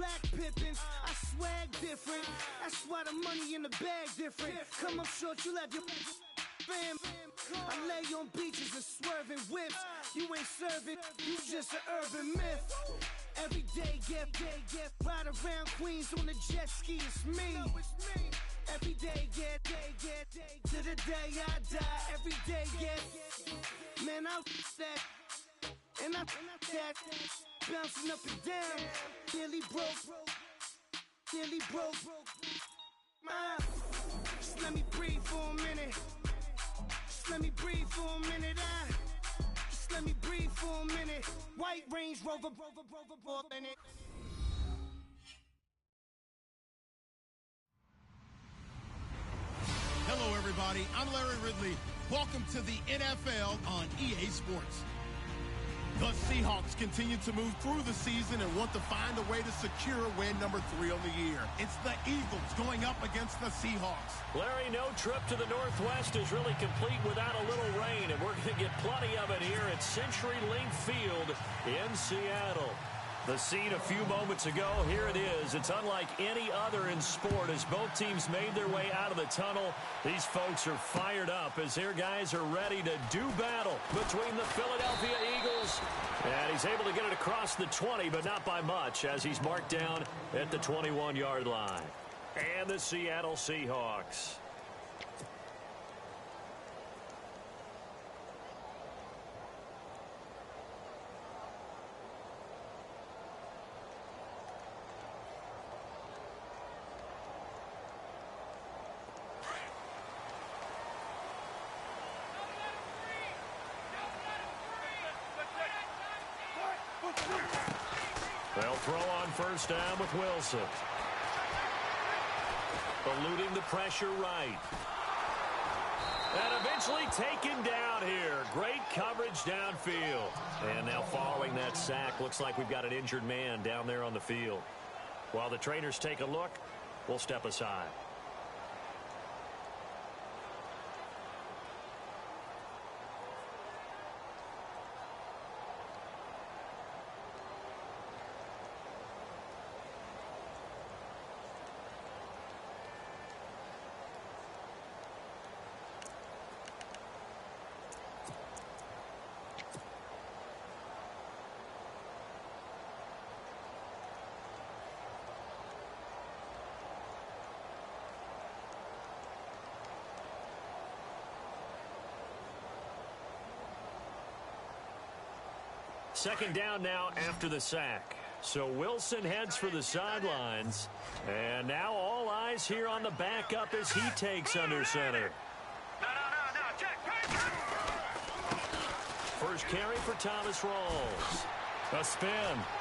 black Pippins. I swag different. That's why the money in the bag different. Come up short, you left your fam. I lay on beaches and swerving whips. You ain't serving, you just an urban myth. Every day, get ride around Queens on a jet ski. It's me. Every day, get to the day I die. Every day, get. Man, I that. And I that. Bouncing up and down. Nearly broke. Just let me breathe for a minute. Just let me breathe for a minute. Just let me breathe for a minute. White Range Rover, in it. Hello, everybody. I'm Larry Ridley. Welcome to the NFL on EA Sports. The Seahawks continue to move through the season and want to find a way to secure win number 3 on the year. It's the Eagles going up against the Seahawks. Larry, no trip to the Northwest is really complete without a little rain, and we're going to get plenty of it here at CenturyLink Field in Seattle. The scene a few moments ago, here it is. It's unlike any other in sport as both teams made their way out of the tunnel. These folks are fired up as their guys are ready to do battle between the Philadelphia Eagles. And he's able to get it across the 20, but not by much as he's marked down at the 21-yard line. And the Seattle Seahawks. They'll throw on first down with Wilson. Eluding the pressure right. And eventually taken down here. Great coverage downfield. And now following that sack, looks like we've got an injured man down there on the field. While the trainers take a look, we'll step aside. Second down now after the sack. So Wilson heads for the sidelines. And now all eyes here on the backup as he takes under center. First carry for Thomas Rawls. A spin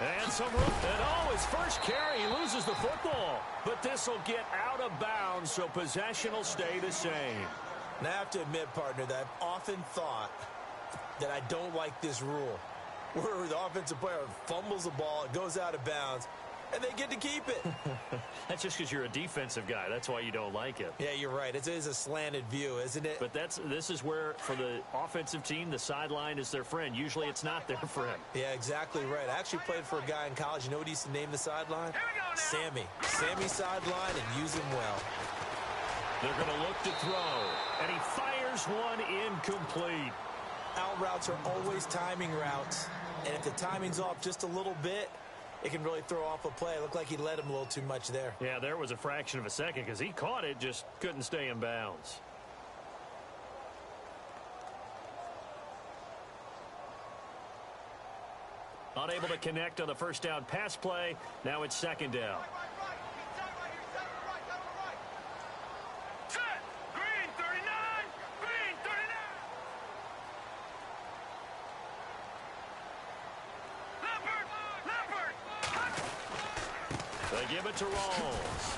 and some room. And oh, his first carry, he loses the football. But this will get out of bounds, so possession will stay the same. And I have to admit, partner, that I've often thought that I don't like this rule, where the offensive player fumbles the ball, it goes out of bounds, and they get to keep it. That's just because you're a defensive guy. That's why you don't like it. Yeah, you're right. It is a slanted view, isn't it? But this is where, for the offensive team, the sideline is their friend. Usually it's not their friend. Yeah, exactly right. I actually played for a guy in college. You know what he used to name the sideline? Sammy. Sammy sideline, and use him well. They're going to look to throw, and he fires one incomplete. Out routes are always timing routes, and if the timing's off just a little bit, it can really throw off a play. It looked like he led him a little too much there. Yeah, there was a fraction of a second because he caught it, just couldn't stay in bounds. Unable to connect on the first down pass play. Now it's second down. They give it to Rawls.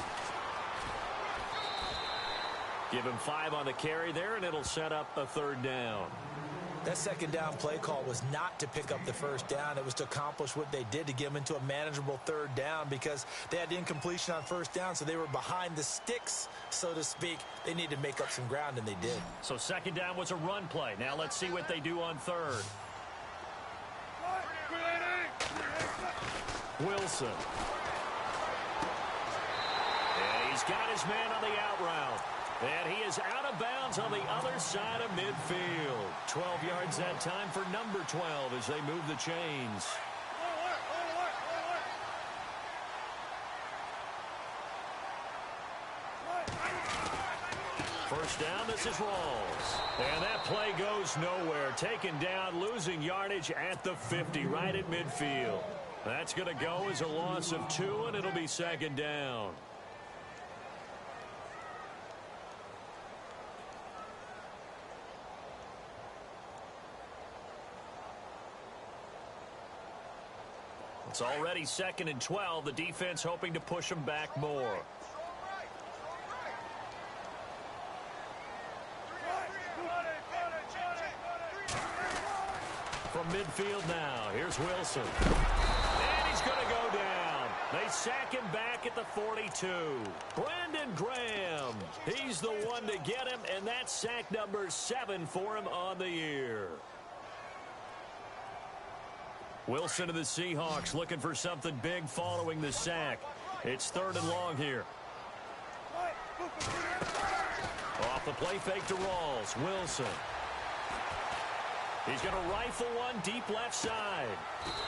Give him 5 on the carry there, and it'll set up a third down. That second down play call was not to pick up the first down. It was to accomplish what they did, to get them into a manageable third down, because they had incompletion on first down, so they were behind the sticks, so to speak. They needed to make up some ground, and they did. So second down was a run play. Now let's see what they do on third. Wilson. He's got his man on the out route. And he is out of bounds on the other side of midfield. 12 yards that time for number 12 as they move the chains. First down, this is Rawls. And that play goes nowhere. Taken down, losing yardage at the 50, right at midfield. That's going to go as a loss of 2, and it'll be second down. It's already 2nd and 12. The defense hoping to push them back more. From midfield now, here's Wilson. And he's going to go down. They sack him back at the 42. Brandon Graham. He's the one to get him, and that's sack number 7 for him on the year. Wilson of the Seahawks looking for something big following the sack. It's 3rd and long here. Off the play fake to Rawls. Wilson. He's going to rifle one deep left side.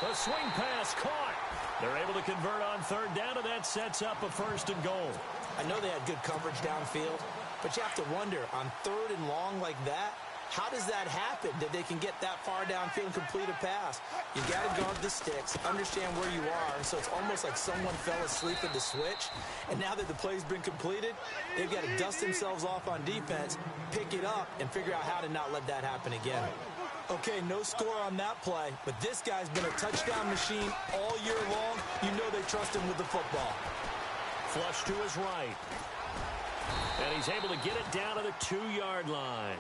A swing pass caught. They're able to convert on 3rd down, and that sets up a 1st and goal. I know they had good coverage downfield, but you have to wonder, on 3rd and long like that, how does that happen that they can get that far downfield and complete a pass? You got to guard the sticks, understand where you are, and so it's almost like someone fell asleep at the switch, and now that the play's been completed, they've got to dust themselves off on defense, pick it up, and figure out how to not let that happen again. Okay, no score on that play, but this guy's been a touchdown machine all year long. You know they trust him with the football. Flush to his right. And he's able to get it down to the 2-yard line.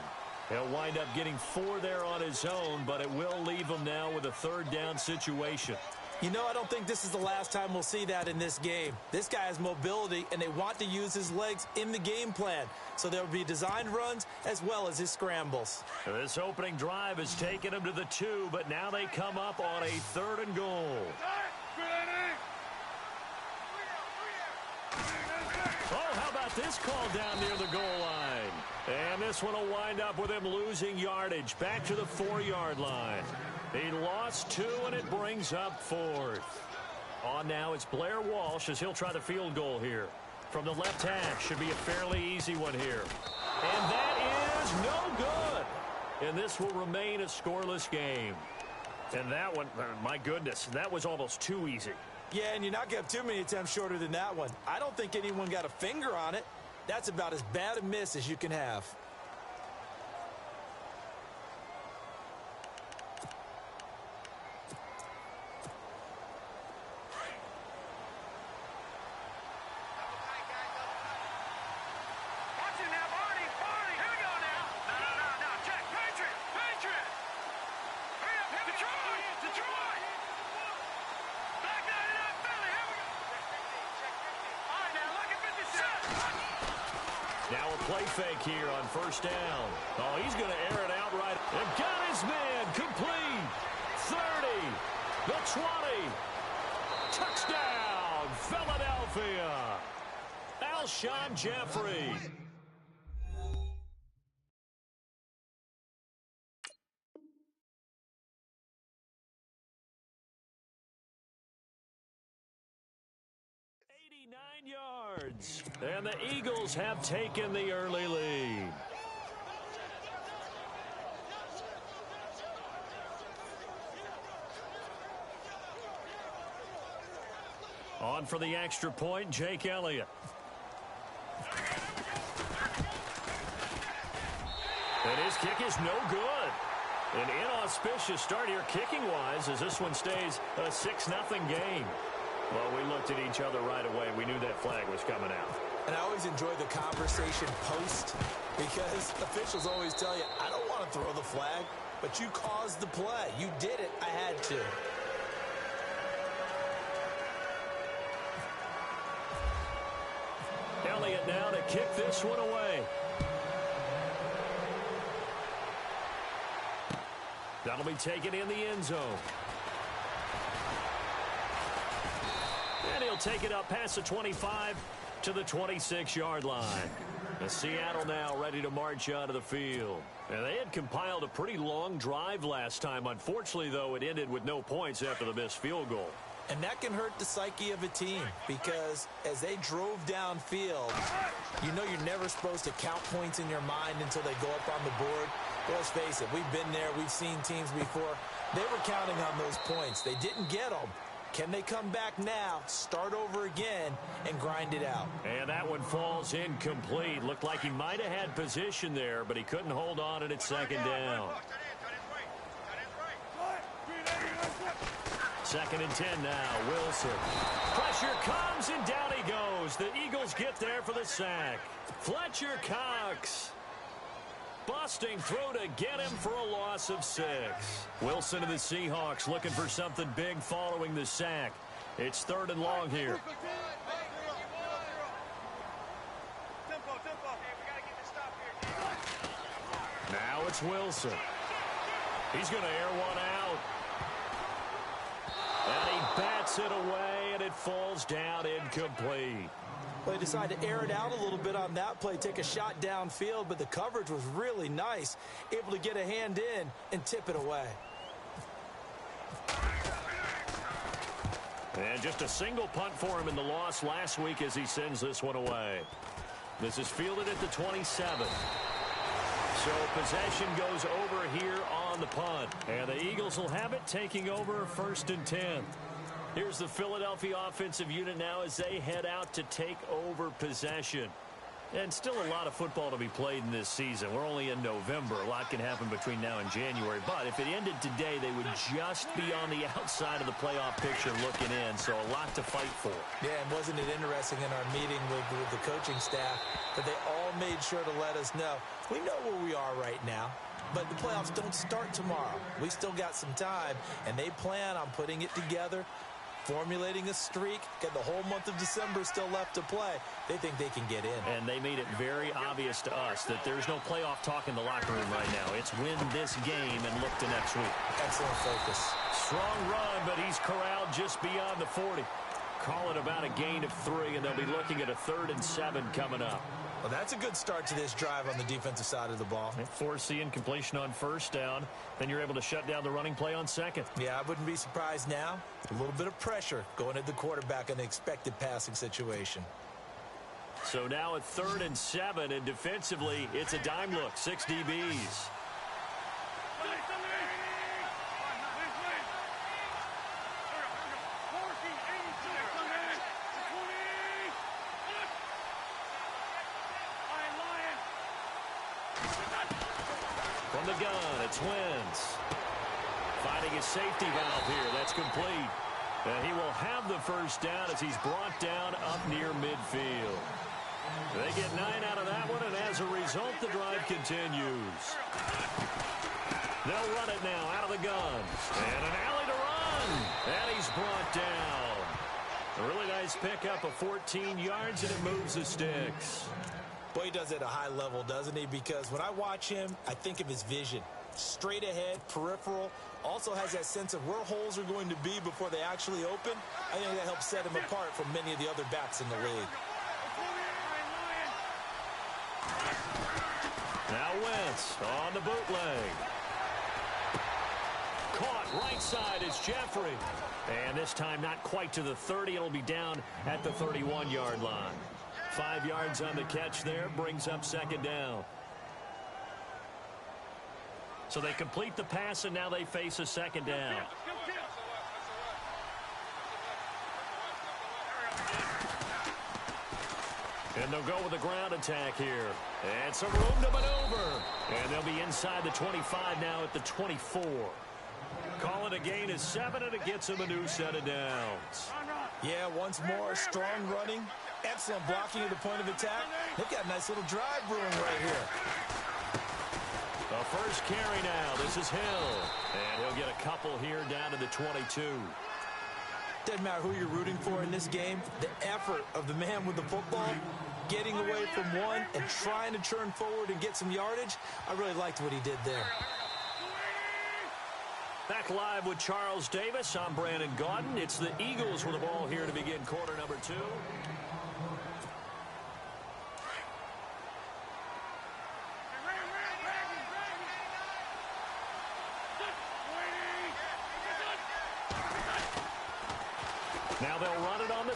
He'll wind up getting 4 there on his own, but it will leave him now with a 3rd down situation. You know, I don't think this is the last time we'll see that in this game. This guy has mobility, and they want to use his legs in the game plan. So there will be designed runs as well as his scrambles. This opening drive has taken him to the 2, but now they come up on a 3rd and goal. Oh, how about this call down near the goal line? And this one will wind up with him losing yardage back to the 4-yard line. He lost 2, and it brings up 4th. On now, it's Blair Walsh as he'll try the field goal here. From the left hash, should be a fairly easy one here. And that is no good. And this will remain a scoreless game. And that one, my goodness, that was almost too easy. Yeah, and you're not going to have too many attempts shorter than that one. I don't think anyone got a finger on it. That's about as bad a miss as you can have. Now a play fake here on 1st down. Oh, he's going to air it out right. And got his man complete. 30, the 20. Touchdown, Philadelphia. Alshon Jeffrey. Yards, and the Eagles have taken the early lead. On for the extra point, Jake Elliott. And his kick is no good. An inauspicious start here kicking-wise as this one stays a 6-0 game. Well, we looked at each other right away. We knew that flag was coming out. And I always enjoy the conversation post because officials always tell you, I don't want to throw the flag, but you caused the play. You did it. I had to. Elliott now to kick this one away. That'll be taken in the end zone. And he'll take it up past the 25 to the 26-yard line. And Seattle now ready to march out of the field. And they had compiled a pretty long drive last time. Unfortunately, though, it ended with no points after the missed field goal. And that can hurt the psyche of a team because as they drove downfield, you know you're never supposed to count points in your mind until they go up on the board. But let's face it, we've been there. We've seen teams before. They were counting on those points. They didn't get them. Can they come back now, start over again, and grind it out? And that one falls incomplete. Looked like he might have had position there, but he couldn't hold on, and it's second down. 2nd and 10 now. Wilson. Pressure comes, and down he goes. The Eagles get there for the sack. Fletcher Cox. Busting through to get him for a loss of 6. Wilson and the Seahawks looking for something big following the sack. It's 3rd and long here. Now it's Wilson. He's going to air one out. And he bats it away, and it falls down incomplete. Well, they decided to air it out a little bit on that play, take a shot downfield, but the coverage was really nice, able to get a hand in and tip it away. And just a single punt for him in the loss last week as he sends this one away. This is fielded at the 27. So possession goes over here on the punt. And the Eagles will have it, taking over 1st and 10. Here's the Philadelphia offensive unit now as they head out to take over possession. And still a lot of football to be played in this season. We're only in November. A lot can happen between now and January. But if it ended today, they would just be on the outside of the playoff picture looking in. So a lot to fight for. Yeah, and wasn't it interesting in our meeting with the coaching staff that they all made sure to let us know, we know where we are right now, but the playoffs don't start tomorrow. We still got some time, and they plan on putting it together, formulating a streak, got the whole month of December still left to play. They think they can get in. And they made it very obvious to us that there's no playoff talk in the locker room right now. It's win this game and look to next week. Excellent focus. Strong run, but he's corralled just beyond the 40. Call it about a gain of 3, and they'll be looking at a 3rd and 7 coming up. Well, that's a good start to this drive on the defensive side of the ball. Force the incompletion on 1st down. Then you're able to shut down the running play on 2nd. Yeah, I wouldn't be surprised now. A little bit of pressure going at the quarterback in the expected passing situation. So now at 3rd and 7, and defensively, it's a dime look. 6 DBs. From the gun, it's Wentz. Finding his safety valve here. That's complete. And he will have the 1st down as he's brought down up near midfield. They get 9 out of that one, and as a result, the drive continues. They'll run it now out of the gun. And an alley to run. And he's brought down. A really nice pickup of 14 yards, and it moves the sticks. Boy, he does it at a high level, doesn't he? Because when I watch him, I think of his vision. Straight ahead, peripheral. Also has that sense of where holes are going to be before they actually open. I think that helps set him apart from many of the other backs in the league. Now Wentz on the bootleg. Caught right side is Jeffrey. And this time not quite to the 30. It'll be down at the 31-yard line. 5 yards on the catch there, brings up 2nd down. So they complete the pass, and now they face a 2nd down. And they'll go with a ground attack here. And some room to maneuver. And they'll be inside the 25 now at the 24. Call it a gain of 7, and it gets them a new set of downs. Yeah, once more, strong running. Excellent blocking at the point of attack. They've got a nice little drive brewing right here. The 1st carry now. This is Hill. And he'll get a couple here down to the 22. Doesn't matter who you're rooting for in this game. The effort of the man with the football, getting away from one and trying to turn forward and get some yardage. I really liked what he did there. Back live with Charles Davis. I'm Brandon Gaudin. It's the Eagles with the ball here to begin quarter number 2.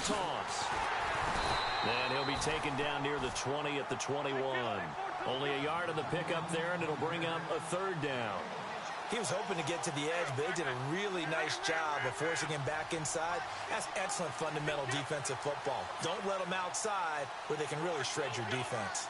toss. And he'll be taken down near the 20 at the 21. Only a yard on the pickup there, and it'll bring up a third down. He was hoping to get to the edge, but they did a really nice job of forcing him back inside. That's excellent fundamental defensive football. Don't let them outside where they can really shred your defense.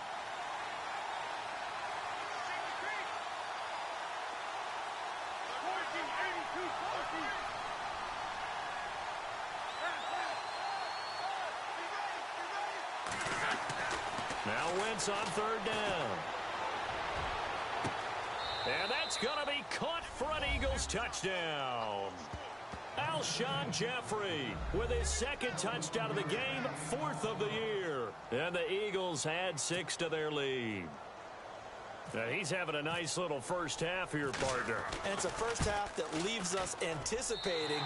Now Wentz on third down. And that's going to be caught for an Eagles touchdown. Alshon Jeffrey with his second touchdown of the game, 4th of the year. And the Eagles add 6 to their lead. Now he's having a nice little first half here, partner. And it's a first half that leaves us anticipating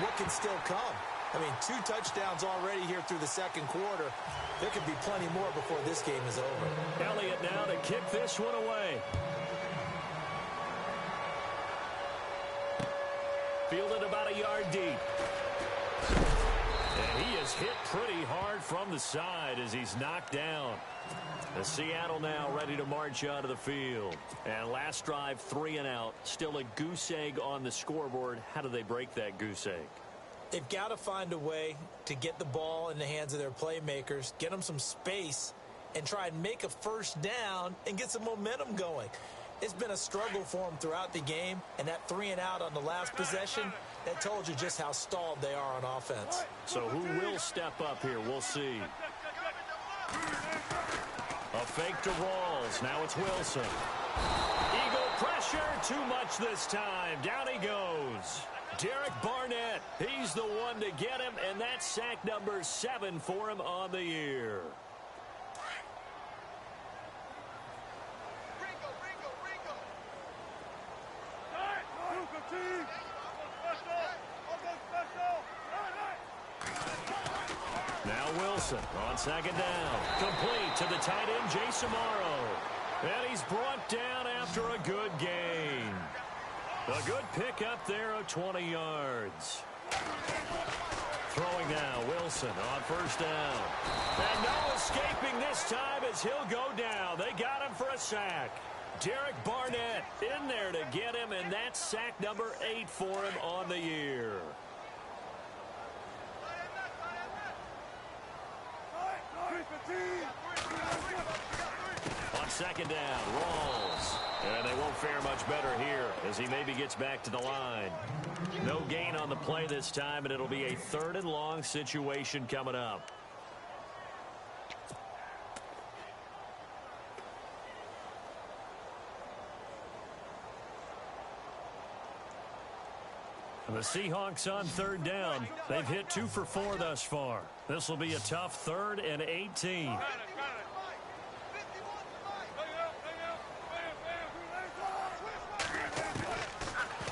what can still come. I mean, 2 touchdowns already here through the second quarter. There could be plenty more before this game is over. Elliott now to kick this one away. Fielded about a yard deep. And he is hit pretty hard from the side as he's knocked down. The Seattle now ready to march onto the field. And last drive, 3 and out. Still a goose egg on the scoreboard. How do they break that goose egg? They've got to find a way to get the ball in the hands of their playmakers, get them some space, and try and make a first down and get some momentum going. It's been a struggle for them throughout the game, and that 3 and out on the last possession, that told you just how stalled they are on offense. So who will step up here? We'll see. A fake to Rawls. Now it's Wilson. Eagle pressure. Too much this time. Down he goes. Derek Barnett. He's the one to get him, and that's sack number 7 for him on the year. Now Wilson on second down. Complete to the tight end, Jason Morrow. And he's brought down after a good gain. A good pickup there of 20 yards. Throwing now, Wilson on first down. And no escaping this time as he'll go down. They got him for a sack. Derek Barnett in there to get him, and that's sack number 8 for him on the year. On second down, Rawls. And they won't fare much better here as he maybe gets back to the line. No gain on the play this time, and it'll be a 3rd and long situation coming up. The Seahawks on third down. They've hit 2 for 4 thus far. This will be a tough 3rd and 18.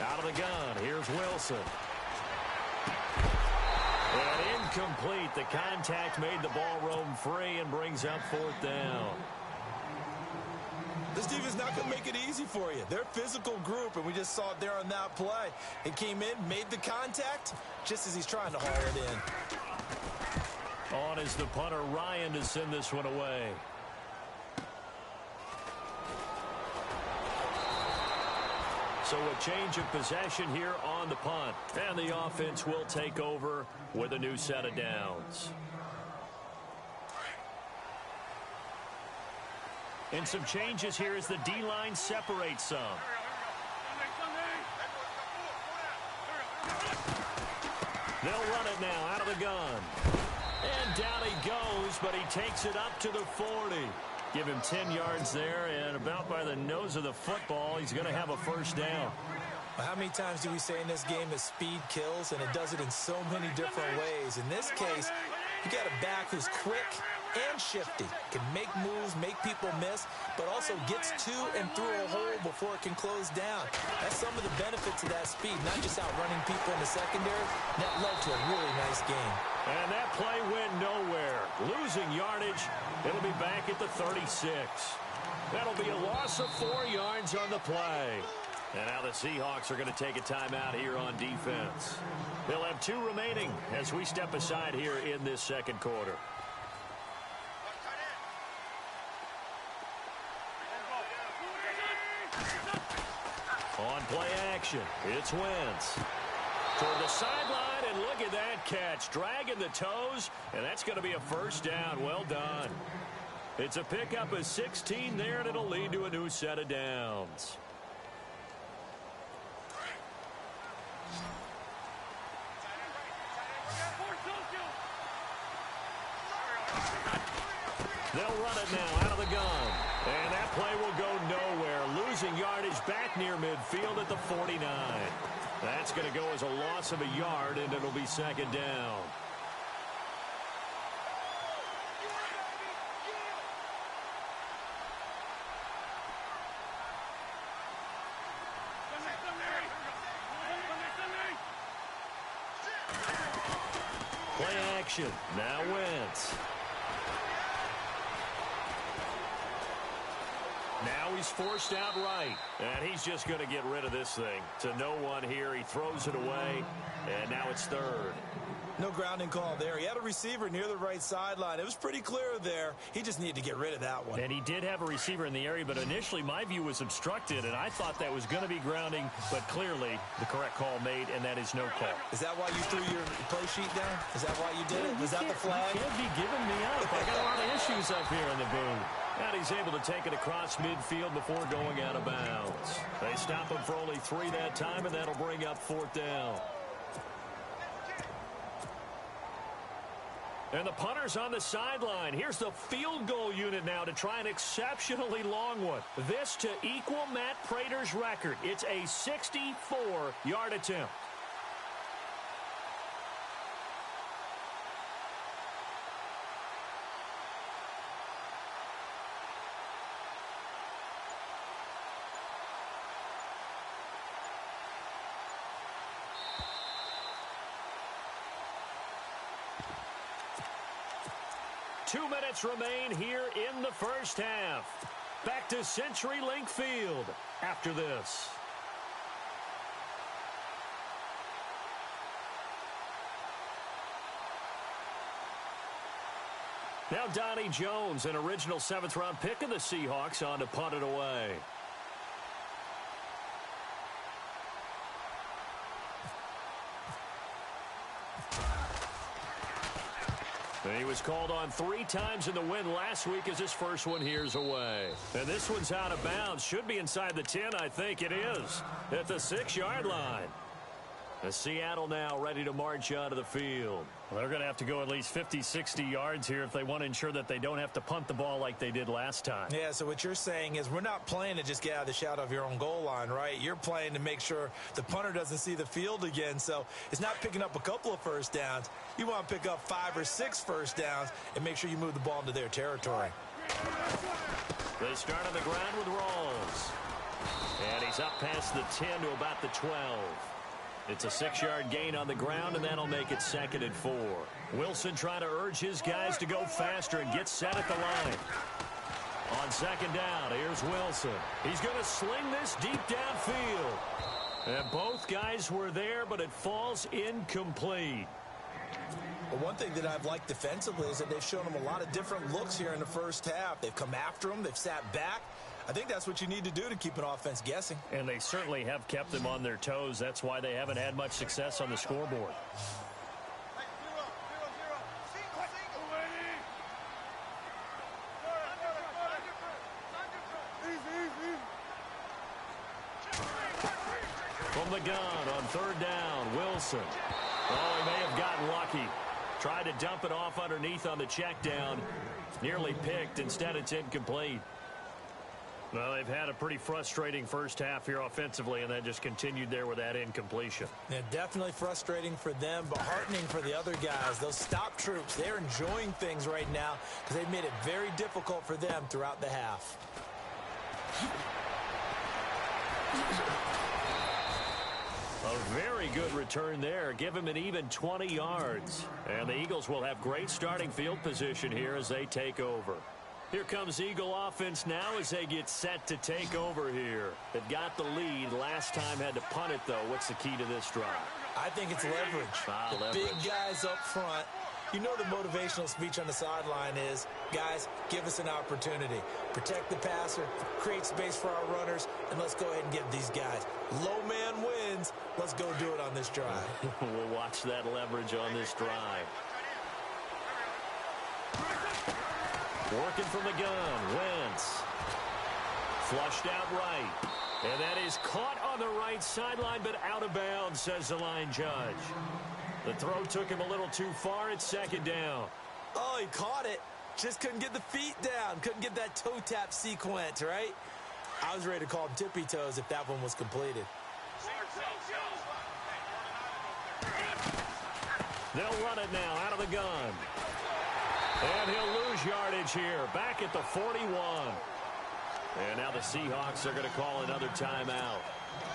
Out of the gun. Here's Wilson. And incomplete. The contact made the ball roam free and brings up 4th down. This defense is not going to make it easy for you. They're a physical group, and we just saw it there on that play. It came in, made the contact, just as he's trying to haul it in. On is the punter, Ryan, to send this one away. So a change of possession here on the punt. And the offense will take over with a new set of downs. And some changes here as the D-line separates some. They'll run it now out of the gun. And down he goes, but he takes it up to the 40. Give him 10 yards there, and about by the nose of the football, he's going to have a first down. How many times do we say in this game that speed kills, and it does it in so many different ways? In this case, you got a back who's quick and shifty, can make moves, make people miss, but also gets to and through a hole before it can close down. That's some of the benefits of that speed, not just outrunning people in the secondary. That led to a really nice game. And that play went nowhere. Losing yardage. It'll be back at the 36. That'll be a loss of 4 yards on the play. And now the Seahawks are going to take a timeout here on defense. They'll have 2 remaining as we step aside here in this second quarter. On play action, it's Wentz. Toward the sideline, and look at that catch. Dragging the toes, and that's going to be a first down. Well done. It's a pickup of 16 there, and it'll lead to a new set of downs. They'll run it now out of the gun. And that play will go nowhere. Losing yardage back near midfield at the 49. That's going to go as a loss of a yard, and it'll be second down. Play action. Now Wentz. Now he's forced out right, and he's just going to get rid of this thing. To no one here. He throws it away, and now it's third. No grounding call there. He had a receiver near the right sideline. It was pretty clear there. He just needed to get rid of that one. And he did have a receiver in the area, but initially my view was obstructed, and I thought that was going to be grounding, but clearly the correct call made, and that is no call. Is that why you threw your play sheet down? Is that why you did it? Was that the flag? You can't be giving me up. I got a lot of issues up here in the booth. And he's able to take it across midfield before going out of bounds. They stop him for only 3 that time, and that'll bring up 4th down. And the punter's on the sideline. Here's the field goal unit now to try an exceptionally long one. This to equal Matt Prater's record. It's a 64-yard attempt. Two minutes remain here in the first half. Back to CenturyLink Field after this. Now Donnie Jones, an original 7th-round pick of the Seahawks, on to punt it away. And he was called on 3 times in the win last week as his first one here's away. And this one's out of bounds. Should be inside the 10, I think it is. At the 6-yard line. And Seattle now ready to march out of the field. Well, they're going to have to go at least 50, 60 yards here if they want to ensure that they don't have to punt the ball like they did last time. Yeah, so what you're saying is we're not playing to just get out of the shadow of your own goal line, right? You're playing to make sure the punter doesn't see the field again. So it's not picking up a couple of first downs. You want to pick up 5 or 6 first downs and make sure you move the ball into their territory. They start on the ground with Rawls. And he's up past the 10 to about the 12. It's a 6-yard gain on the ground, and that'll make it 2nd and 4. Wilson trying to urge his guys to go faster and get set at the line. On 2nd down, here's Wilson. He's going to sling this deep downfield. And both guys were there, but it falls incomplete. Well, one thing that I've liked defensively is that they've shown them a lot of different looks here in the first half. They've come after them. They've sat back. I think that's what you need to do to keep an offense guessing. And they certainly have kept them on their toes. That's why they haven't had much success on the scoreboard. From the gun on 3rd down, Wilson. Oh, he may have gotten lucky. Tried to dump it off underneath on the check down. Nearly picked. Instead, it's incomplete. Well, they've had a pretty frustrating first half here offensively, and that just continued there with that incompletion. Yeah, definitely frustrating for them, but heartening for the other guys. Those stop troops, they're enjoying things right now because they've made it very difficult for them throughout the half. A very good return there. Give him an even 20 yards. And the Eagles will have great starting field position here as they take over. Here comes Eagle offense now as they get set to take over here. They've got the lead. Last time had to punt it, though. What's the key to this drive? I think it's leverage. The big guys up front. You know the motivational speech on the sideline is, guys, give us an opportunity. Protect the passer, create space for our runners, and let's go ahead and give these guys. Low man wins. Let's go do it on this drive. We'll watch that leverage on this drive. Working from the gun, Wentz. Flushed out right. And that is caught on the right sideline, but out of bounds, says the line judge. The throw took him a little too far. It's second down. Oh, he caught it. Just couldn't get the feet down. Couldn't get that toe tap sequence, right? I was ready to call him tippy toes if that one was completed. They'll run it now out of the gun. And he'll lose yardage here. Back at the 41. And now the Seahawks are going to call another timeout.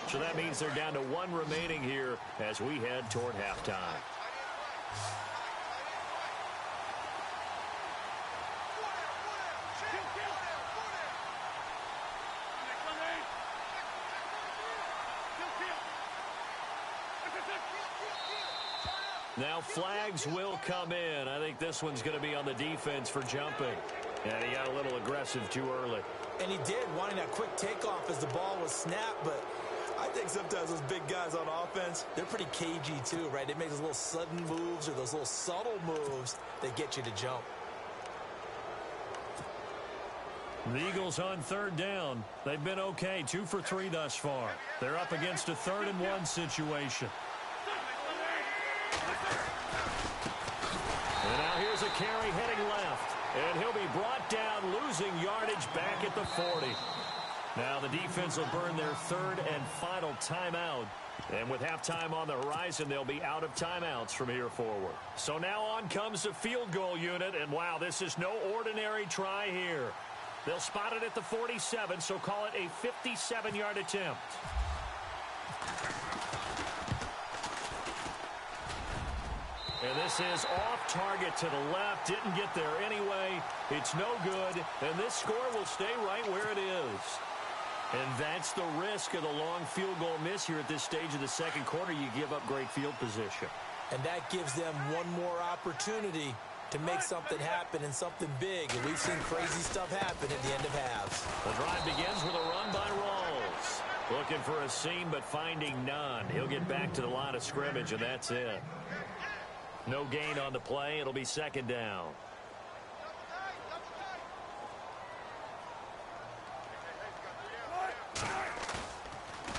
So that means they're down to one remaining here as we head toward halftime. Now flags will come in. I think this one's going to be on the defense for jumping. And he got a little aggressive too early. And he did, wanting that quick takeoff as the ball was snapped. But I think sometimes those big guys on offense, they're pretty cagey too, right? They make those little sudden moves or those little subtle moves that get you to jump. The Eagles on third down. They've been okay, 2 for 3 thus far. They're up against a 3rd and 1 situation. And now here's a carry heading left. And he'll be brought down, losing yardage back at the 40. Now the defense will burn their 3rd and final timeout. And with halftime on the horizon, they'll be out of timeouts from here forward. So now on comes the field goal unit. And wow, this is no ordinary try here. They'll spot it at the 47, so call it a 57-yard attempt. And this is off target to the left. Didn't get there anyway. It's no good. And this score will stay right where it is. And that's the risk of the long field goal miss here at this stage of the second quarter. You give up great field position. And that gives them one more opportunity to make something happen and something big. And we've seen crazy stuff happen at the end of halves. The drive begins with a run by Rawls. Looking for a seam, but finding none. He'll get back to the line of scrimmage, and that's it. No gain on the play. It'll be second down.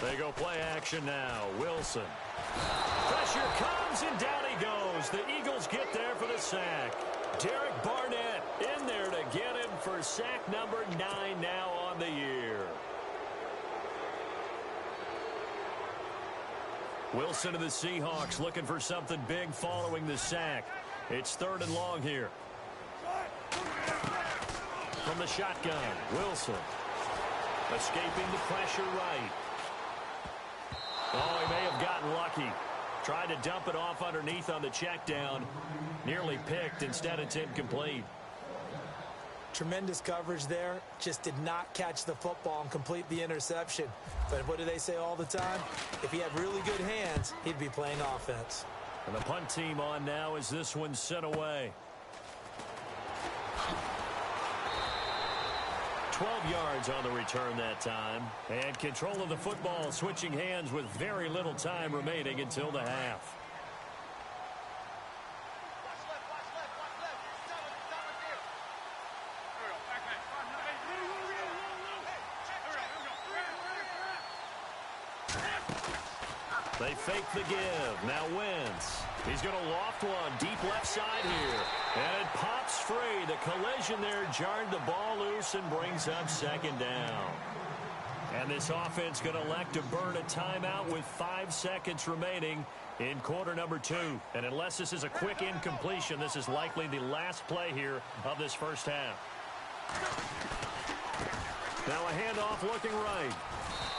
They go play action now. Wilson. Pressure comes, and down he goes. The Eagles get there for the sack. Derek Barnett in there to get him for sack number 9 now on the year. Wilson of the Seahawks looking for something big following the sack. It's 3rd and long here. From the shotgun, Wilson. Escaping the pressure right. Oh, he may have gotten lucky. Tried to dump it off underneath on the check down. Nearly picked. Instead, it's incomplete. Tremendous coverage there. Just did not catch the football and complete the interception. But what do they say all the time? If he had really good hands, he'd be playing offense. And the punt team on now as this one's sent away. 12 yards on the return that time. And control of the football switching hands with very little time remaining until the half. They fake the give. Now Wentz. He's going to loft one deep left side here. And it pops free. The collision there jarred the ball loose and brings up second down. And this offense going to elect to burn a timeout with 5 seconds remaining in quarter number 2. And unless this is a quick incompletion, this is likely the last play here of this first half. Now a handoff looking right.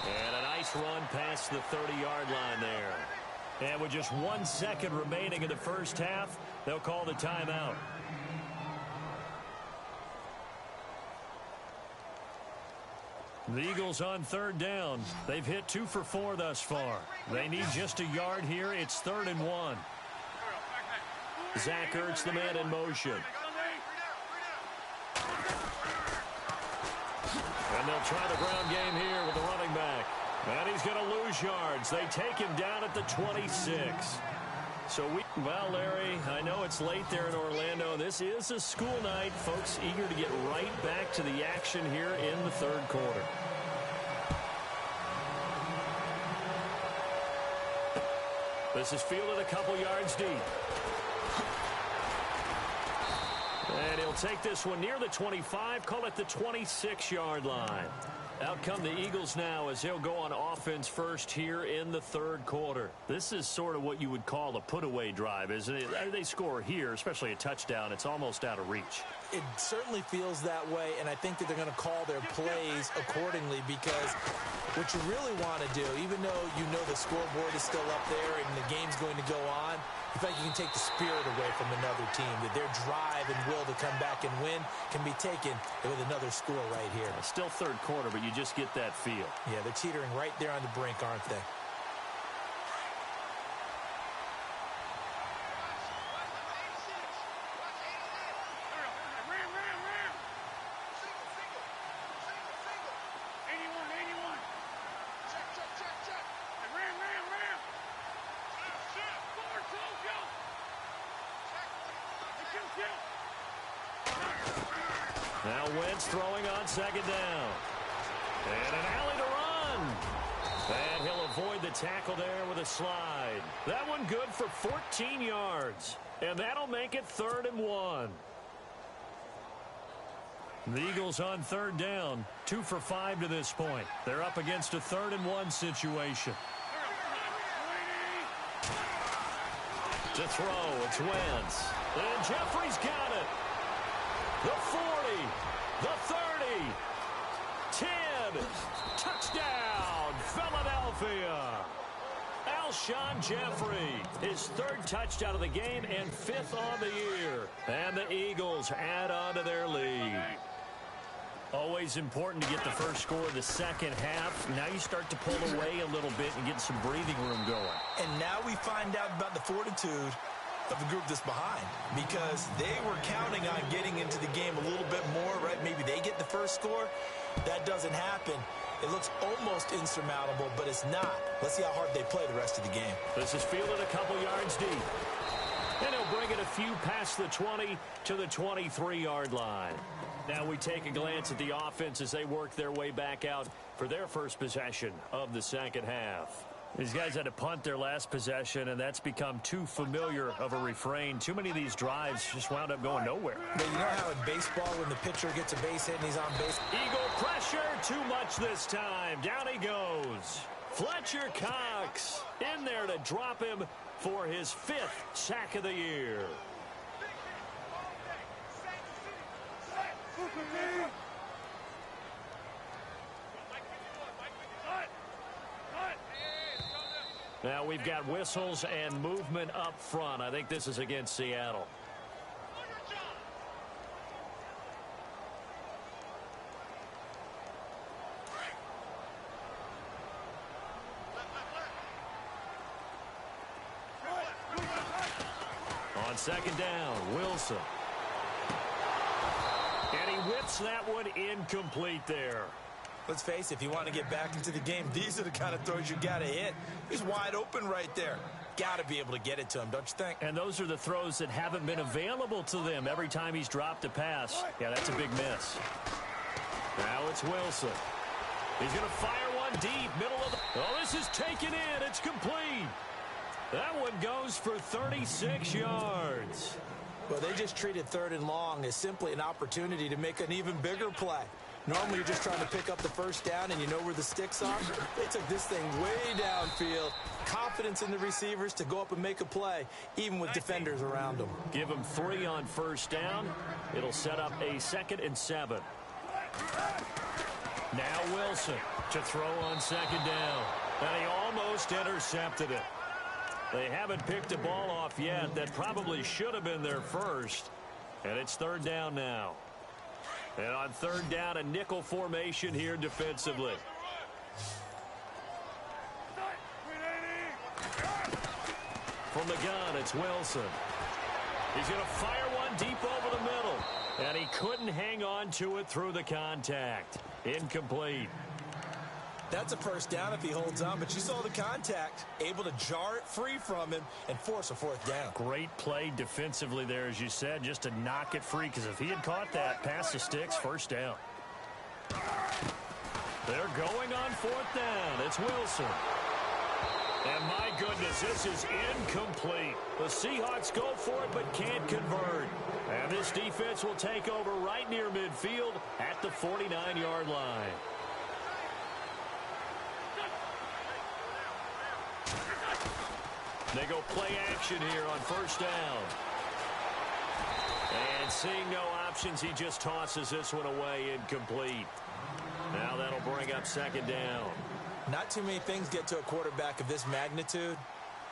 And a nice run past the 30-yard line there. And with just 1 second remaining in the first half, they'll call the timeout. The Eagles on third down. They've hit 2 for 4 thus far. They need just a yard here. It's 3rd and 1. Zach Ertz, the man in motion. And they'll try the ground game here with the running back. And he's going to lose yards. They take him down at the 26. Well, Larry, I know it's late there in Orlando. This is a school night. Folks eager to get right back to the action here in the third quarter. This is fielded a couple yards deep. And he'll take this one near the 25, call it the 26-yard line. Out come the Eagles now as they'll go on offense first here in the third quarter. This is sort of what you would call a put-away drive, isn't it? They score here, especially a touchdown. It's almost out of reach. It certainly feels that way, and I think that they're going to call their plays accordingly because what you really want to do, even though you know the scoreboard is still up there and the game's going to go on, you think you can take the spirit away from another team, that their drive and will to come back and win can be taken with another score right here. Still third quarter, but you just get that feel. Yeah, they're teetering right there on the brink, aren't they? Now Wentz throwing on second down. And an alley to run. And he'll avoid the tackle there with a slide. That one good for 14 yards. And that'll make it 3rd and 1. The Eagles on third down. 2 for 5 to this point. They're up against a 3rd and 1 situation. To throw, it's Wentz. And Jeffrey's got it. The 40, the 30, 10, touchdown, Philadelphia. Alshon Jeffrey, his 3rd touchdown of the game and 5th on the year. And the Eagles add on to their lead. Always important to get the first score of the second half. Now you start to pull away a little bit and get some breathing room going. And now we find out about the fortitude of the group that's behind, because they were counting on getting into the game a little bit more, right? Maybe they get the first score. That doesn't happen. It looks almost insurmountable, but it's not. Let's see how hard they play the rest of the game. This is fielded a couple yards deep. And he'll bring it a few past the 20 to the 23-yard line. Now we take a glance at the offense as they work their way back out for their first possession of the second half. These guys had to punt their last possession, and that's become too familiar of a refrain. Too many of these drives just wound up going nowhere. But you know how in baseball, when the pitcher gets a base hit and he's on base? Eagle pressure, too much this time. Down he goes. Fletcher Cox in there to drop him for his 5th sack of the year. Now we've got whistles and movement up front. I think this is against Seattle. On second down, Wilson. And he whips that one incomplete there. Let's face it, if you want to get back into the game, these are the kind of throws you got to hit. He's wide open right there. Got to be able to get it to him, don't you think? And those are the throws that haven't been available to them every time he's dropped a pass. Yeah, that's a big miss. Now it's Wilson. He's going to fire one deep, middle of the... Oh, this is taken in. It's complete. That one goes for 36 yards. Well, they just treated 3rd and long as simply an opportunity to make an even bigger play. Normally, you're just trying to pick up the first down and you know where the sticks are. They took this thing way downfield. Confidence in the receivers to go up and make a play, even with defenders around them. Give them 3 on first down. It'll set up a 2nd and 7. Now Wilson to throw on second down. And he almost intercepted it. They haven't picked a ball off yet. That probably should have been their first. And it's 3rd down now. And on third down, a nickel formation here defensively. From the gun, it's Wilson. He's going to fire one deep over the middle. And he couldn't hang on to it through the contact. Incomplete. That's a first down if he holds on, but you saw the contact. Able to jar it free from him and force a fourth down. Great play defensively there, as you said, just to knock it free, because if he had caught that past the sticks, first down. They're going on fourth down. It's Wilson. And my goodness, this is incomplete. The Seahawks go for it but can't convert. And this defense will take over right near midfield at the 49-yard line. They go play action here on first down. And seeing no options, he just tosses this one away, incomplete. Now that'll bring up second down. Not too many things get to a quarterback of this magnitude,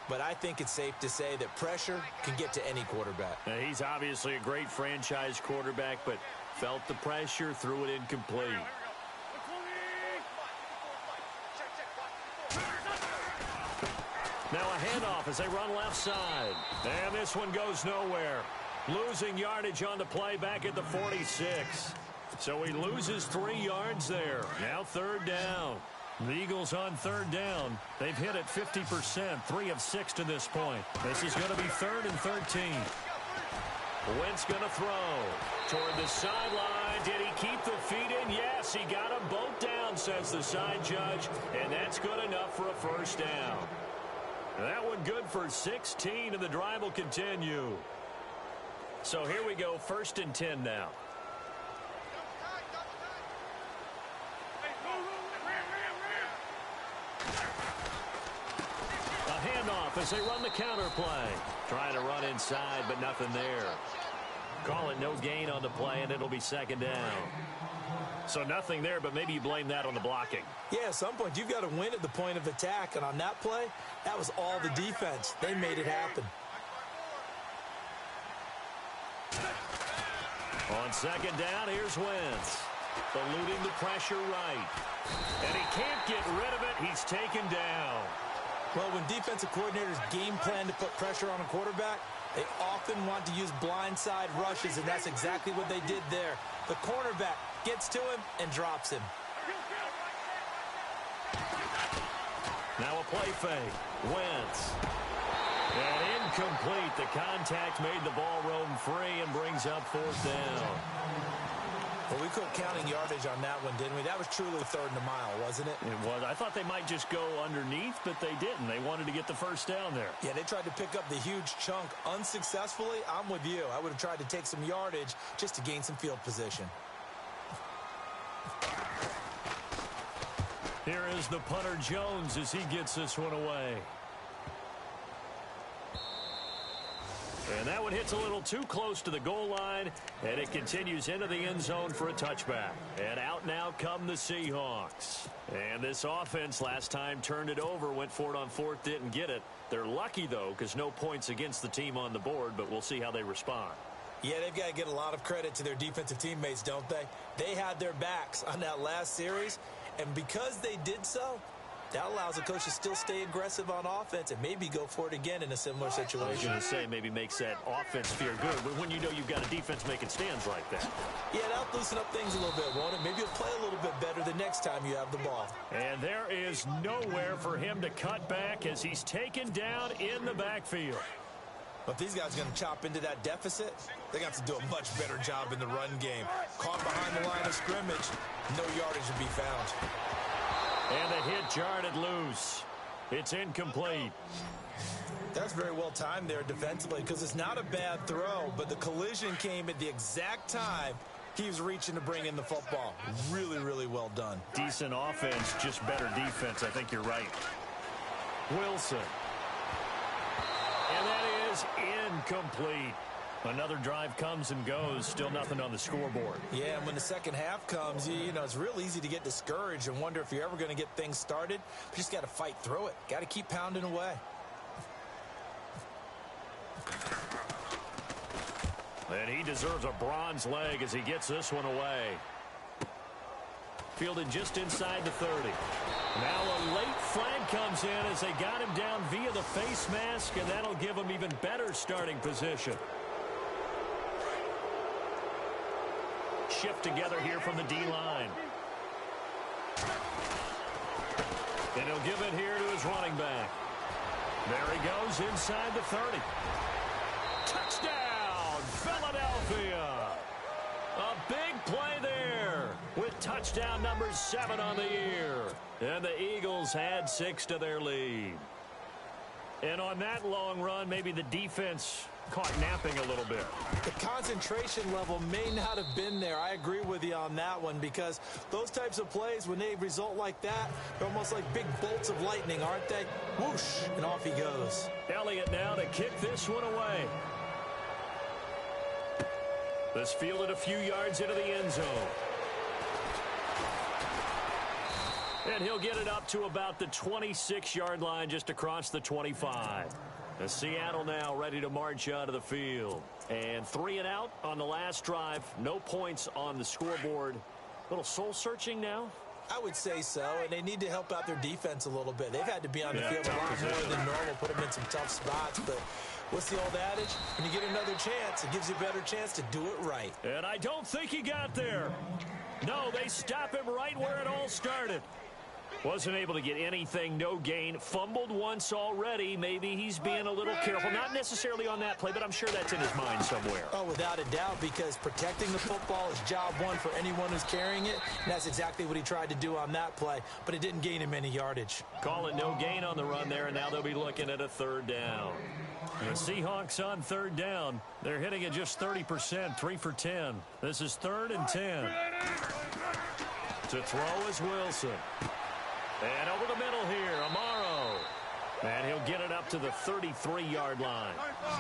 but I think it's safe to say that pressure can get to any quarterback. Now, he's obviously a great franchise quarterback, but felt the pressure, threw it incomplete. Now a handoff as they run left side. And this one goes nowhere. Losing yardage on the play back at the 46. So he loses 3 yards there. Now third down. The Eagles on third down. They've hit it 50%, 3 of 6 to this point. This is going to be 3rd and 13. Wentz going to throw toward the sideline. Did he keep the feet in? Yes, he got them both down, says the side judge, and that's good enough for a first down. That one good for 16, and the drive will continue. So here we go, 1st and 10 now. As they run the counter play. Trying to run inside, but nothing there. Call it no gain on the play, and it'll be second down. So nothing there, but maybe you blame that on the blocking. Yeah, at some point, you've got to win at the point of attack, and on that play, that was all the defense. They made it happen. On second down, here's Wentz. Eluding the pressure right. And he can't get rid of it. He's taken down. Well, when defensive coordinators game plan to put pressure on a quarterback, they often want to use blindside rushes, and that's exactly what they did there. The cornerback gets to him and drops him. Now a play fake. Wentz. And incomplete. The contact made the ball roam free and brings up fourth down. Well, we quit counting yardage on that one, didn't we? That was truly 3rd and a mile, wasn't it? It was. I thought they might just go underneath, but they didn't. They wanted to get the first down there. Yeah, they tried to pick up the huge chunk unsuccessfully. I'm with you. I would have tried to take some yardage just to gain some field position. Here is the punter Jones as he gets this one away. And that one hits a little too close to the goal line, and it continues into the end zone for a touchback. And out now come the Seahawks. And this offense last time turned it over, went for it on 4th, didn't get it. They're lucky, though, because no points against the team on the board, but we'll see how they respond. Yeah, they've got to get a lot of credit to their defensive teammates, don't they? They had their backs on that last series, and because they did so, that allows the coach to still stay aggressive on offense and maybe go for it again in a similar situation. I was going to say maybe makes that offense feel good, but when you know you've got a defense making stands like that. Yeah, that'll loosen up things a little bit, won't it? Maybe you'll play a little bit better the next time you have the ball. And there is nowhere for him to cut back as he's taken down in the backfield. But these guys are going to chop into that deficit. They're going to have to do a much better job in the run game. Caught behind the line of scrimmage, no yardage to be found. And the hit jarred it loose. It's incomplete. That's very well timed there defensively because it's not a bad throw, but the collision came at the exact time he was reaching to bring in the football. Really, really well done. Decent offense, just better defense. I think you're right. Wilson. And that is incomplete. Another drive comes and goes. Still nothing on the scoreboard. Yeah, and when the second half comes, you know, it's real easy to get discouraged and wonder if you're ever going to get things started. But you just got to fight through it. Got to keep pounding away. And he deserves a bronze leg as he gets this one away. Fielded just inside the 30. Now a late flag comes in as they got him down via the face mask, and that'll give him even better starting position. Shift together here from the D-line. And he'll give it here to his running back. There he goes inside the 30. Touchdown, Philadelphia. A big play there with touchdown number 7 on the year. And the Eagles add 6 to their lead. And on that long run, maybe the defense caught napping a little bit. The concentration level may not have been there. I agree with you on that one, because those types of plays, when they result like that, they're almost like big bolts of lightning, aren't they? Whoosh, and off he goes. Elliott now to kick this one away. This fielded a few yards into the end zone. And he'll get it up to about the 26-yard line, just across the 25. The Seattle now ready to march out of the field. And 3 and out on the last drive. No points on the scoreboard. Little soul-searching now? I would say so, and they need to help out their defense a little bit. They've had to be on the field a lot more than normal, put them in some tough spots. But what's the old adage? When you get another chance, it gives you a better chance to do it right. And I don't think he got there. No, they stop him right where it all started. Wasn't able to get anything, no gain. Fumbled once already. Maybe he's being a little careful. Not necessarily on that play, but I'm sure that's in his mind somewhere. Oh, without a doubt, because protecting the football is job one for anyone who's carrying it. And that's exactly what he tried to do on that play, but it didn't gain him any yardage. Call it no gain on the run there, and now they'll be looking at a 3rd down. The Seahawks on 3rd down. They're hitting it just 30%, 3 for 10. This is 3rd and 10. To throw is Wilson. And over the middle here, Amaro. And he'll get it up to the 33-yard line.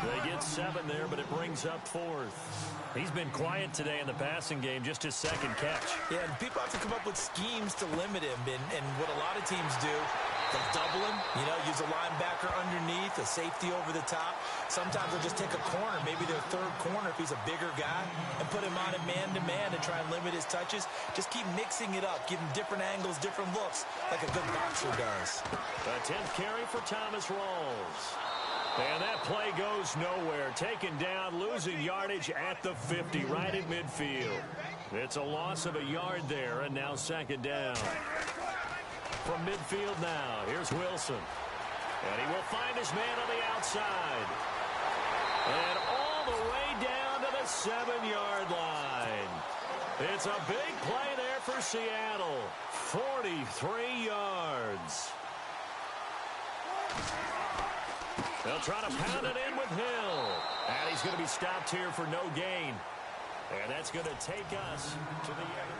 They get 7 there, but it brings up 4th. He's been quiet today in the passing game, just his 2nd catch. Yeah, and people have to come up with schemes to limit him. And what a lot of teams do, they'll double him, use a linebacker underneath, a safety over the top. Sometimes they'll just take a corner, maybe their 3rd corner if he's a bigger guy, and put him on it man-to-man and try and limit his touches. Just keep mixing it up, give him different angles, different looks, like a good boxer does. The 10th carry for Thomas Rawls. And that play goes nowhere. Taken down, losing yardage at the 50, right at midfield. It's a loss of a yard there, and now 2nd down. From midfield now, here's Wilson. And he will find his man on the outside. And all the way down to the 7-yard line. It's a big play there for Seattle. 43 yards. They'll try to pound it in with Hill. And he's going to be stopped here for no gain. And that's going to take us to the end.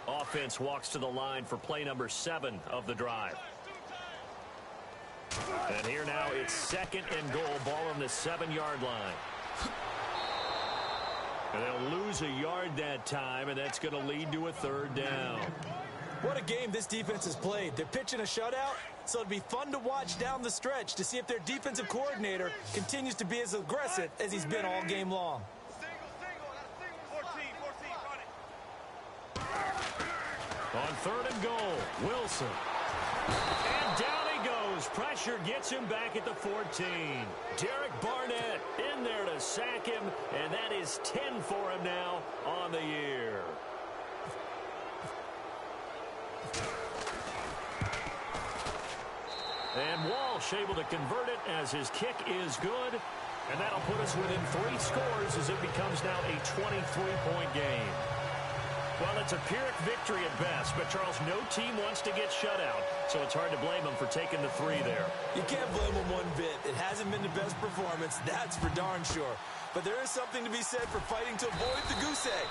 Offense walks to the line for play number 7 of the drive. And here now it's 2nd and goal. Ball on the 7-yard line. And they'll lose a yard that time, and that's going to lead to a 3rd down. What a game this defense has played. They're pitching a shutout, so it'll be fun to watch down the stretch to see if their defensive coordinator continues to be as aggressive as he's been all game long. On 3rd and goal, Wilson. And down he goes. Pressure gets him back at the 14. Derek Barnett in there to sack him, and that is 10 for him now on the year. And Walsh able to convert it as his kick is good. And that'll put us within 3 scores as it becomes now a 23-point game. Well, it's a Pyrrhic victory at best, but Charles, no team wants to get shut out, so it's hard to blame them for taking the 3 there. You can't blame them one bit. It hasn't been the best performance, that's for darn sure. But there is something to be said for fighting to avoid the goose egg,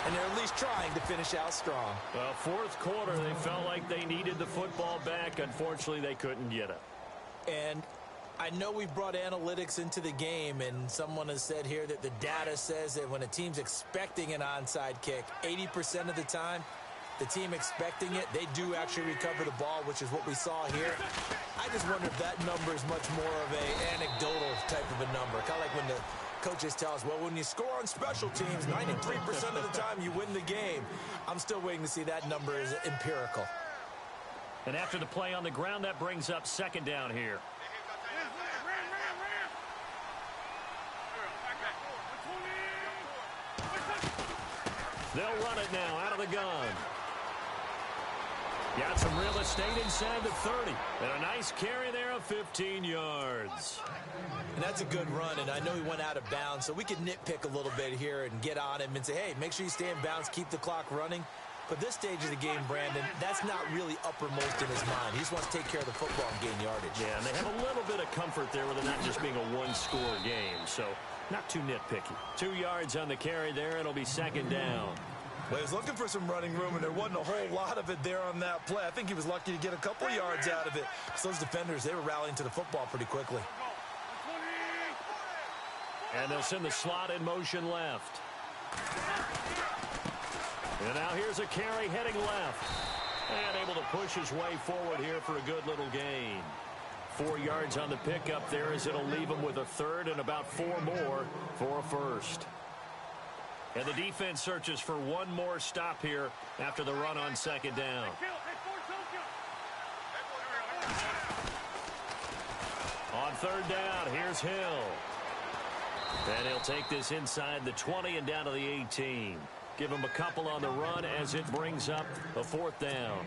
and they're at least trying to finish out strong. Well, 4th quarter, they felt like they needed the football back. Unfortunately, they couldn't get it. And I know we've brought analytics into the game, and someone has said here that the data says that when a team's expecting an onside kick, 80% of the time, the team expecting it, they do actually recover the ball, which is what we saw here. I just wonder if that number is much more of an anecdotal type of a number. Kind of like when the coaches tell us, well, when you score on special teams, 93% of the time you win the game. I'm still waiting to see that number is empirical. And after the play on the ground, that brings up second down here. They'll run it now out of the gun. Got some real estate inside the 30. And a nice carry there of 15 yards. And that's a good run, and I know he went out of bounds, so we can nitpick a little bit here and get on him and say, hey, make sure you stay in bounds, keep the clock running. But this stage of the game, Brandon, that's not really uppermost in his mind. He just wants to take care of the football and gain yardage. Yeah, and they have a little bit of comfort there with it not just being a one-score game, so not too nitpicky. 2 yards on the carry there, and it'll be second down. Well, he was looking for some running room, and there wasn't a whole lot of it there on that play. I think he was lucky to get a couple of yards out of it. So those defenders, they were rallying to the football pretty quickly. And they'll send the slot in motion left. And now here's a carry heading left. And able to push his way forward here for a good little gain. 4 yards on the pickup there as it'll leave him with a third and about 4 more for a first. And the defense searches for one more stop here after the run on second down. On third down, here's Hill. And he'll take this inside the 20 and down to the 18. Give him a couple on the run as it brings up a fourth down.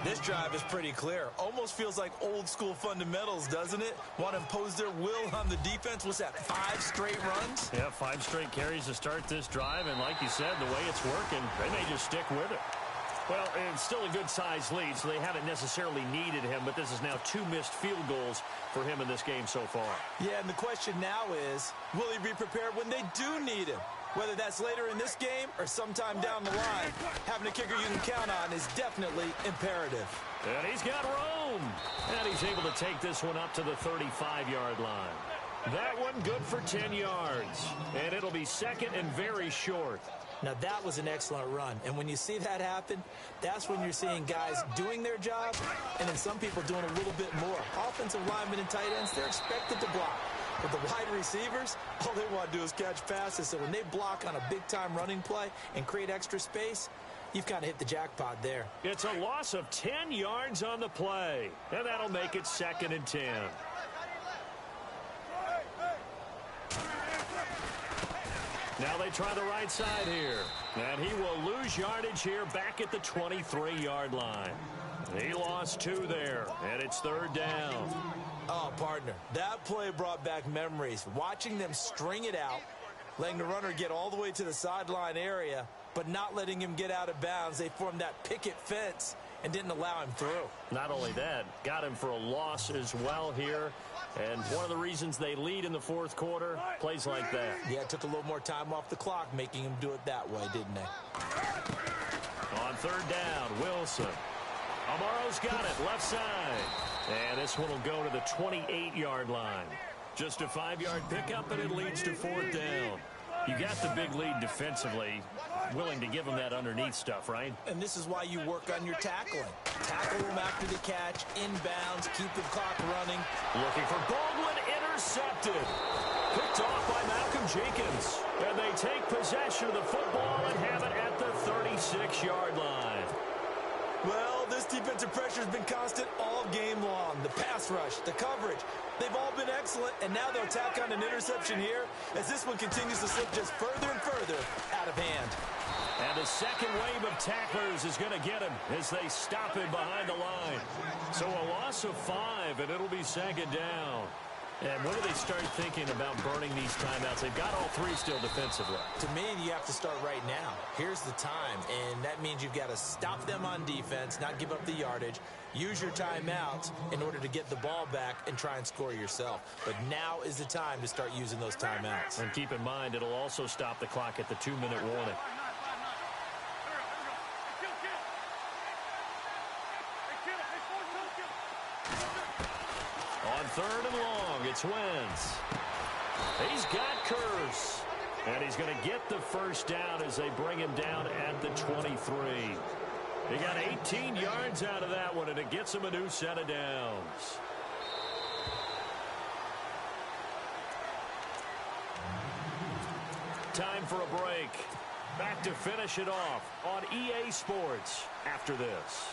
This drive is pretty clear. Almost feels like old school fundamentals, doesn't it? Want to impose their will on the defense. What's that, 5 straight runs? Yeah, 5 straight carries to start this drive. And like you said, the way it's working, they may just stick with it. Well, it's still a good-sized lead, so they haven't necessarily needed him, but this is now 2 missed field goals for him in this game so far. Yeah, and the question now is, will he be prepared when they do need him? Whether that's later in this game or sometime down the line, having a kicker you can count on is definitely imperative. And he's got room. And he's able to take this one up to the 35-yard line. That one good for 10 yards. And it'll be second and very short. Now, that was an excellent run. And when you see that happen, that's when you're seeing guys doing their job and then some people doing a little bit more. Offensive linemen and tight ends, they're expected to block. But the wide receivers, all they want to do is catch passes. So when they block on a big-time running play and create extra space, you've kind of hit the jackpot there. It's a loss of 10 yards on the play. And that'll make it second and 10. Now they try the right side here. And he will lose yardage here back at the 23-yard line. He lost 2 there, and it's third down. Oh, partner, that play brought back memories. Watching them string it out, letting the runner get all the way to the sideline area, but not letting him get out of bounds. They formed that picket fence and didn't allow him through. Not only that, got him for a loss as well here. And one of the reasons they lead in the fourth quarter, plays like that. Yeah, it took a little more time off the clock, making him do it that way, didn't they? On third down, Wilson. Amaro's got it, left side. And this one will go to the 28-yard line. Just a 5-yard pickup, and it leads to fourth down. You got the big lead defensively, willing to give them that underneath stuff, right? And this is why you work on your tackling. Tackle them after the catch, inbounds, keep the clock running. Looking for Baldwin, intercepted. Picked off by Malcolm Jenkins. And they take possession of the football and have it at the 36-yard line. Well, this defensive pressure has been constant all game long. The pass rush, the coverage, they've all been excellent, and now they'll tack on an interception here as this one continues to slip just further and further out of hand. And the second wave of tacklers is going to get him as they stop him behind the line. So a loss of 5, and it'll be second down. And when do they start thinking about burning these timeouts? They've got all 3 still defensively. To me, you have to start right now. Here's the time, and that means you've got to stop them on defense, not give up the yardage, use your timeouts in order to get the ball back and try and score yourself. But now is the time to start using those timeouts. And keep in mind, it'll also stop the clock at the 2-minute warning. On third and long, it's Wentz. He's got Curse. And he's going to get the first down as they bring him down at the 23. He got 18 yards out of that one, and it gets him a new set of downs. Time for a break. Back to finish it off on EA Sports after this.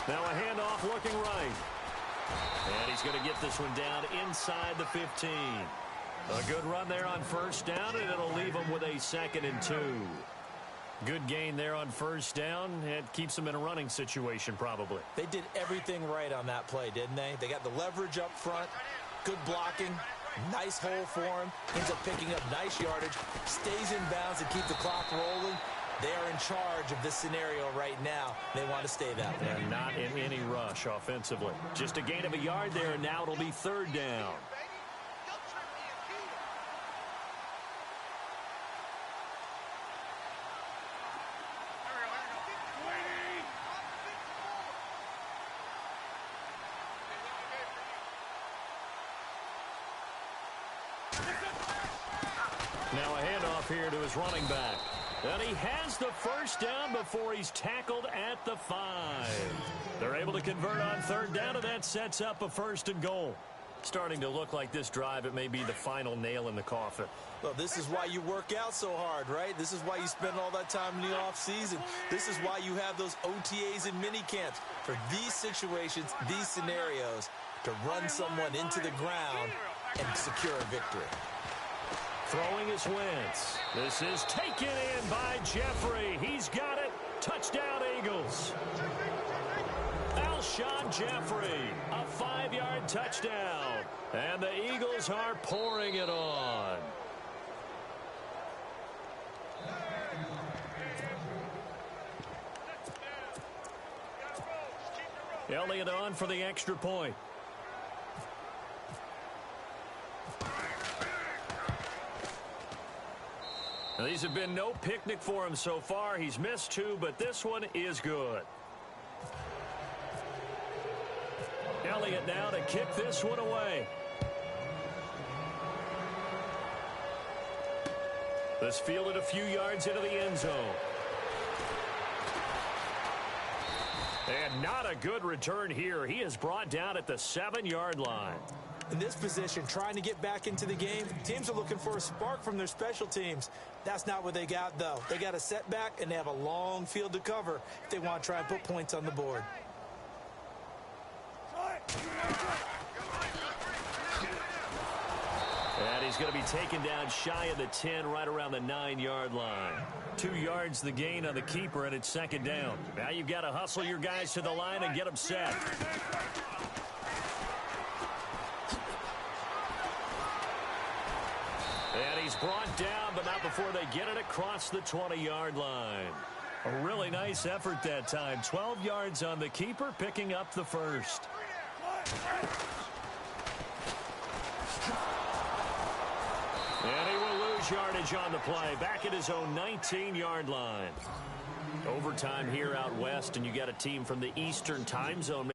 Now a handoff looking right. And he's going to get this one down inside the 15. A good run there on first down, and it'll leave him with a 2nd and 2. Good gain there on first down. It keeps them in a running situation, probably. They did everything right on that play, didn't they? They got the leverage up front, good blocking, nice hole for him, ends up picking up nice yardage, stays in bounds and keep the clock rolling. They are in charge of this scenario right now. They want to stay that way. And not in any rush offensively. Just a gain of a yard there, and now it'll be 3rd down. Now a handoff here to his running back. And he has the first down before he's tackled at the 5. They're able to convert on 3rd down, and that sets up a 1st and goal. Starting to look like this drive, it may be the final nail in the coffin. Well, this is why you work out so hard, right? This is why you spend all that time in the offseason. This is why you have those OTAs and mini camps. For these situations, these scenarios, to run someone into the ground and secure a victory. Throwing is Wentz. This is taken in by Jeffrey. He's got it. Touchdown, Eagles. Alshon Jeffrey, a 5-yard touchdown. And the Eagles are pouring it on. Elliott on for the extra point. Now, these have been no picnic for him so far. He's missed 2, but this one is good. Elliott now to kick this one away. This fielded a few yards into the end zone. And not a good return here. He is brought down at the 7-yard line. In this position, trying to get back into the game, teams are looking for a spark from their special teams. That's not what they got, though. They got a setback, and they have a long field to cover if they want to try and put points on the board. And he's going to be taken down shy of the 10, right around the 9-yard line. 2 yards the gain on the keeper, and it's 2nd down. Now you've got to hustle your guys to the line and get them set. And he's brought down, but not before they get it across the 20-yard line. A really nice effort that time. 12 yards on the keeper, picking up the 1st. And he will lose yardage on the play. Back at his own 19-yard line. Overtime here out west, and you got a team from the Eastern time zone.